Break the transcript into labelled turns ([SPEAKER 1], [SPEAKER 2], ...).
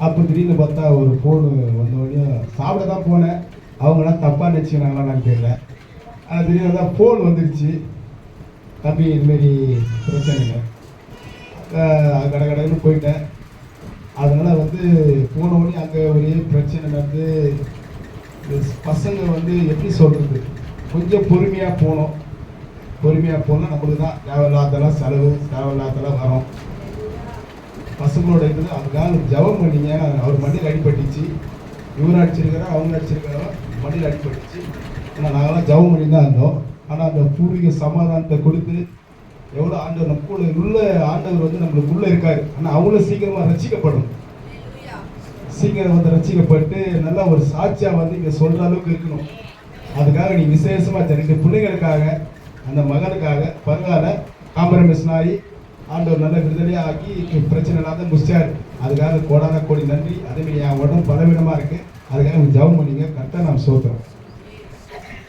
[SPEAKER 1] அப்போ திடீர்னு பார்த்தா ஒரு ஃபோனு வந்தோடனே சாப்பிட தான் போனேன். அவங்களாம் தப்பாக நினச்சிக்கிறாங்களான்னு தெரியல. திடீர்னு தான் ஃபோன் வந்துடுச்சு. தம்பி இதுமாரி பிரச்சனைங்க, கடன்னு போயிட்டேன். அதனால் போனோடனே அங்கே ஒரே பிரச்சனை நடந்து பசங்க எப்படி சொல்கிறது, கொஞ்சம் பொறுமையாக போனோம். பொறுமையாக போனால் நம்மளுக்கு தான் தேவையில்லாதெல்லாம் செலவு, தேவையில்லாதெல்லாம் வரும். பசங்களோட இது அதுக்காக ஜபம் பண்ணிங்க. அவர் மண்டியில் அடிபட்டுச்சு, இவரும் அடிச்சிருக்கிறா, அவங்க அடிச்சிருக்கிறா, மண்டியில் அடிபட்டுச்சு. ஆனால் நாங்களாம் ஜபம் பண்ணி தான் இருந்தோம். ஆனால் அந்த பூர்வீக சமாதானத்தை கொடுத்து எவ்வளோ ஆண்டவர் நம்ம கூட உள்ள ஆண்டவர் நம்மளுக்கு உள்ளே இருக்காரு. ஆனால் அவ்வளோ சீக்கிரமாக ரசிக்கப்படும், சீக்கிரம் ரசிக்கப்பட்டு நல்லா ஒரு சாட்சியாக இங்கே சொல்கிற அளவுக்கு இருக்கணும். அதுக்காக நீ விசேஷமாக 2 பிள்ளைகளுக்காக, அந்த மகனுக்காக பரவாயில்ல காம்ப்ரமைஸ் ஆகி ஆண்டவர் நல்ல விடுதலையாக ஆக்கி பிரச்சனை இல்லாத முடிச்சார். அதுக்காக கோடான கோடி நன்றி. அதேமாதிரி என் உடம்பு பலவீனமாக இருக்குது, அதுக்காக ஜெபம் பண்ணிங்க. கரெக்டாக நாம் சோத்துறோம்.